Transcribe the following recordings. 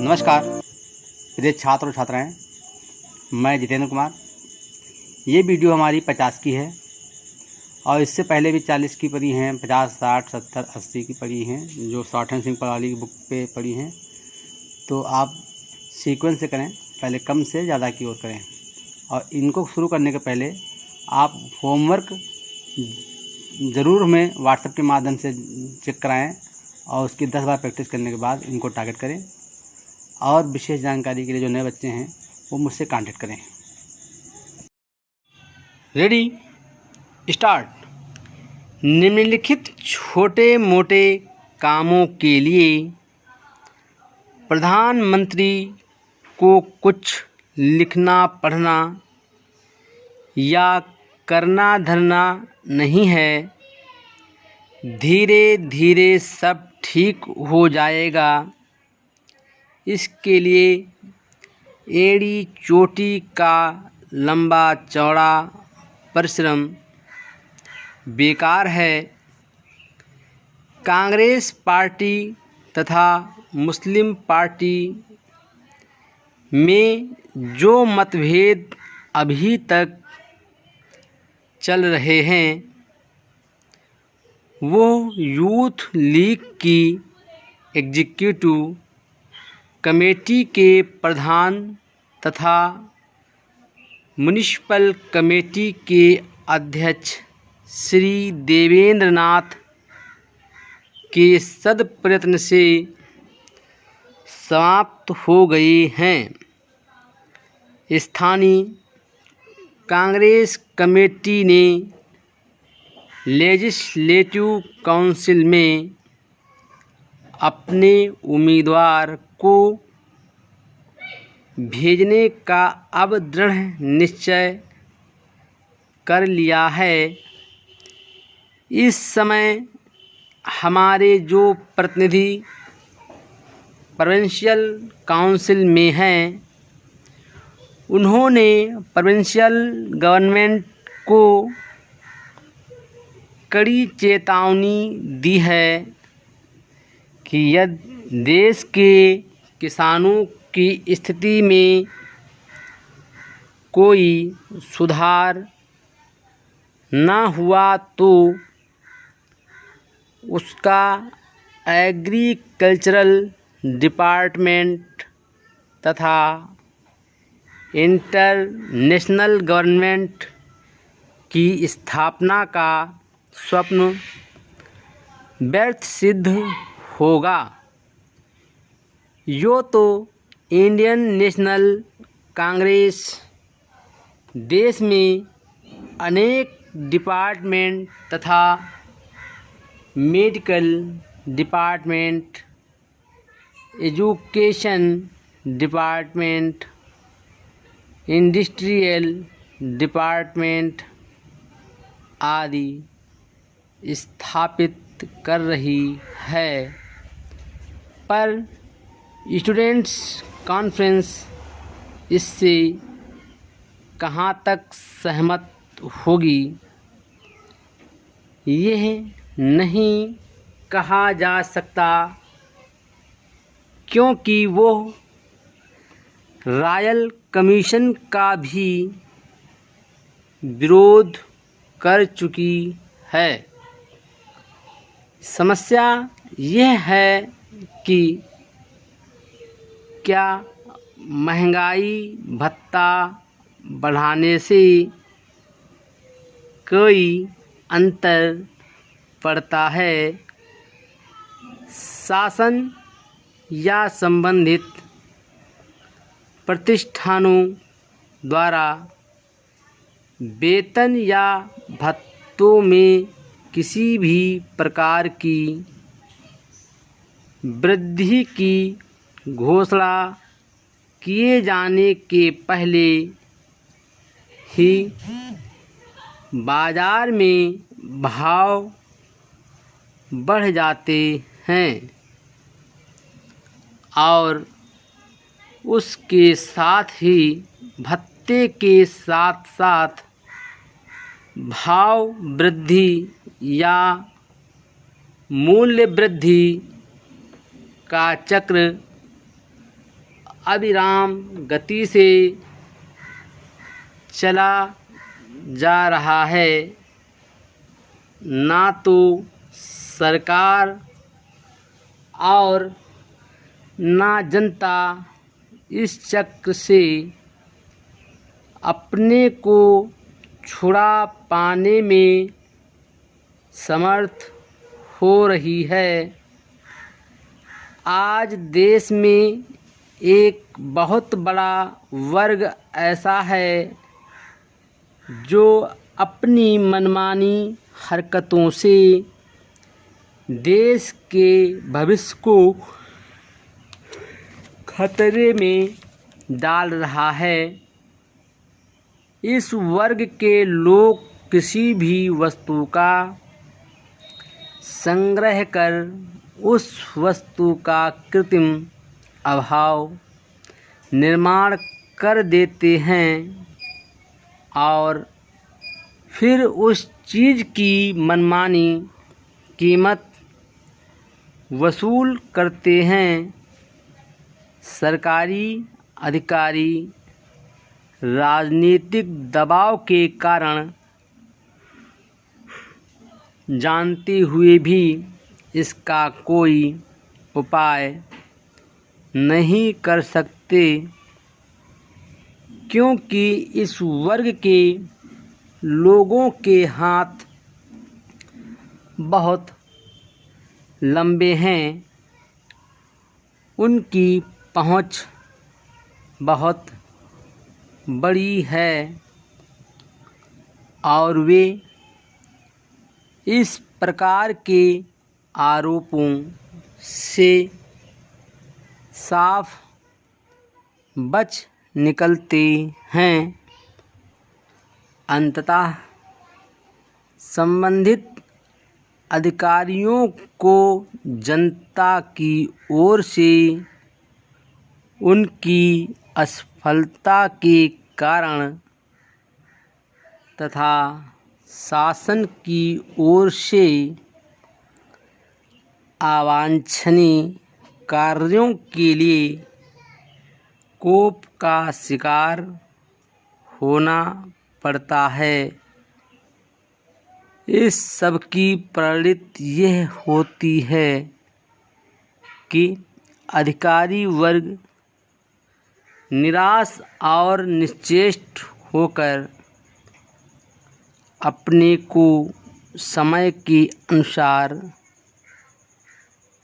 नमस्कार प्रिय छात्र और छात्राएं, मैं जितेंद्र कुमार। ये वीडियो हमारी 50 की है और इससे पहले भी 40 की पढ़ी हैं, 50, 60, 70, 80 की पढ़ी हैं, जो शॉर्ट हैंड सिंह पढ़ाली की बुक पे पढ़ी हैं। तो आप सीक्वेंस से करें, पहले कम से ज़्यादा की ओर करें। और इनको शुरू करने के पहले आप होमवर्क ज़रूर हमें व्हाट्सएप के माध्यम से चेक कराएं और उसकी 10 बार प्रैक्टिस करने के बाद इनको टारगेट करें। और विशेष जानकारी के लिए जो नए बच्चे हैं वो मुझसे कांटेक्ट करें। Ready, start. निम्नलिखित छोटे मोटे कामों के लिए प्रधानमंत्री को कुछ लिखना पढ़ना या करना धरना नहीं है। धीरे धीरे सब ठीक हो जाएगा। इसके लिए एड़ी चोटी का लंबा चौड़ा परिश्रम बेकार है। कांग्रेस पार्टी तथा मुस्लिम पार्टी में जो मतभेद अभी तक चल रहे हैं वो यूथ लीग की एग्जीक्यूटिव कमेटी के प्रधान तथा म्युनिसिपल कमेटी के अध्यक्ष श्री देवेंद्र नाथ के सदप्रयत्न से समाप्त हो गए हैं। स्थानीय कांग्रेस कमेटी ने लेजिस्लेटिव काउंसिल में अपने उम्मीदवार को भेजने का अब दृढ़ निश्चय कर लिया है। इस समय हमारे जो प्रतिनिधि प्रोविंशियल काउंसिल में हैं उन्होंने प्रोविंशियल गवर्नमेंट को कड़ी चेतावनी दी है कि यदि देश के किसानों की स्थिति में कोई सुधार न हुआ तो उसका एग्रीकल्चरल डिपार्टमेंट तथा इंटरनेशनल गवर्नमेंट की स्थापना का स्वप्न व्यर्थ सिद्ध होगा। यो तो इंडियन नेशनल कांग्रेस देश में अनेक डिपार्टमेंट तथा medical department, education department, industrial department आदि स्थापित कर रही है, पर स्टूडेंट्स कॉन्फ्रेंस इससे कहाँ तक सहमत होगी यह नहीं कहा जा सकता, क्योंकि वो रॉयल कमीशन का भी विरोध कर चुकी है। समस्या यह है कि क्या महंगाई भत्ता बढ़ाने से कोई अंतर पड़ता है? शासन या संबंधित प्रतिष्ठानों द्वारा वेतन या भत्तों में किसी भी प्रकार की वृद्धि की घोषणा किए जाने के पहले ही बाज़ार में भाव बढ़ जाते हैं और उसके साथ ही भत्ते के साथ साथ भाव वृद्धि या मूल्य वृद्धि का चक्र अविराम गति से चला जा रहा है। ना तो सरकार और ना जनता इस चक्र से अपने को छुड़ा पाने में समर्थ हो रही है। आज देश में एक बहुत बड़ा वर्ग ऐसा है जो अपनी मनमानी हरकतों से देश के भविष्य को खतरे में डाल रहा है। इस वर्ग के लोग किसी भी वस्तु का संग्रह कर उस वस्तु का कृत्रिम अभाव निर्माण कर देते हैं और फिर उस चीज़ की मनमानी कीमत वसूल करते हैं। सरकारी अधिकारी राजनीतिक दबाव के कारण जानते हुए भी इसका कोई उपाय नहीं कर सकते, क्योंकि इस वर्ग के लोगों के हाथ बहुत लंबे हैं, उनकी पहुंच बहुत बड़ी है और वे इस प्रकार के आरोपों से साफ बच निकलते हैं। अंततः संबंधित अधिकारियों को जनता की ओर से उनकी असफलता के कारण तथा शासन की ओर से अवांछनीय कार्यों के लिए कोप का शिकार होना पड़ता है। इस सब की परिणति यह होती है कि अधिकारी वर्ग निराश और निश्चेष्ट होकर अपने को समय के अनुसार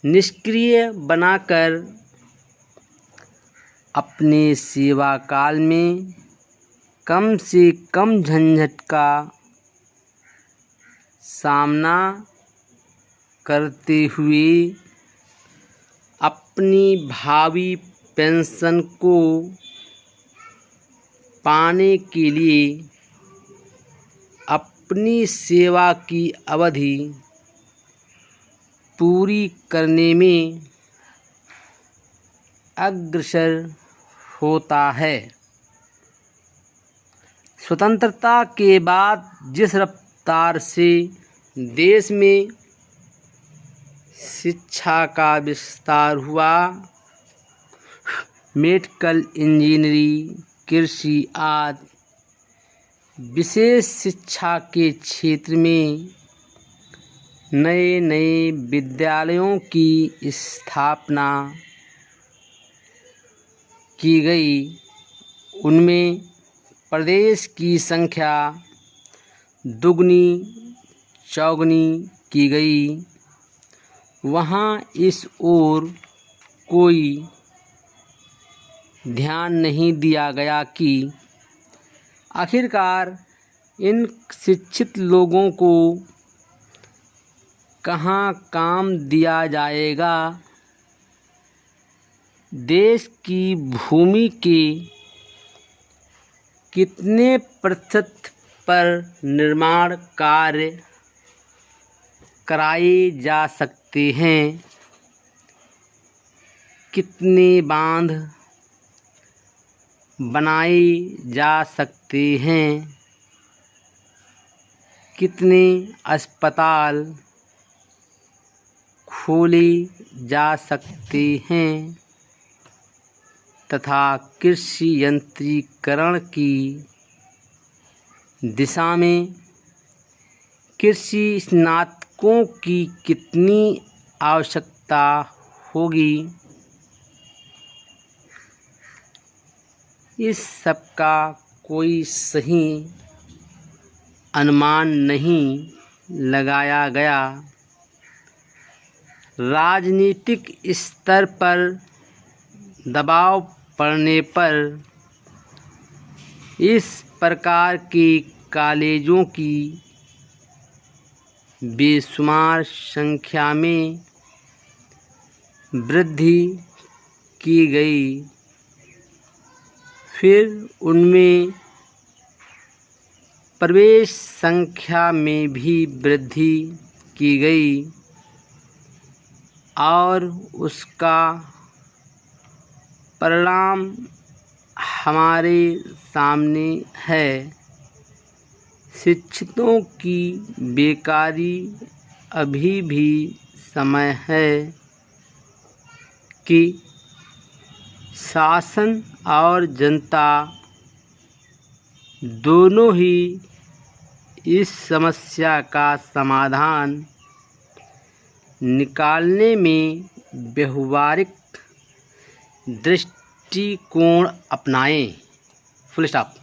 निष्क्रिय बनाकर अपने सेवा काल में कम से कम झंझट का सामना करते हुए अपनी भावी पेंशन को पाने के लिए अपनी सेवा की अवधि पूरी करने में अग्रसर होता है। स्वतंत्रता के बाद जिस रफ्तार से देश में शिक्षा का विस्तार हुआ, मेडिकल इंजीनियरिंग, कृषि आदि विशेष शिक्षा के क्षेत्र में नए नए विद्यालयों की स्थापना की गई, उनमें प्रदेश की संख्या दुगनी चौगुनी की गई। वहाँ इस ओर कोई ध्यान नहीं दिया गया कि आखिरकार इन शिक्षित लोगों को कहाँ काम दिया जाएगा। देश की भूमि के कितने प्रतिशत पर निर्माण कार्य कराए जा सकते हैं, कितने बांध बनाए जा सकते हैं, कितने अस्पताल खोले जा सकते हैं, तथा कृषि यंत्रीकरण की दिशा में कृषि स्नातकों की कितनी आवश्यकता होगी, इस सब का कोई सही अनुमान नहीं लगाया गया। राजनीतिक स्तर पर दबाव पड़ने पर इस प्रकार के कॉलेजों की बेशुमार संख्या में वृद्धि की गई। फिर उनमें प्रवेश संख्या में भी वृद्धि की गई और उसका परिणाम हमारे सामने है। शिक्षितों की बेकारी अभी भी समय है कि शासन और जनता दोनों ही इस समस्या का समाधान निकालने में व्यवहारिक दृष्टिकोण अपनाएं। Full stop.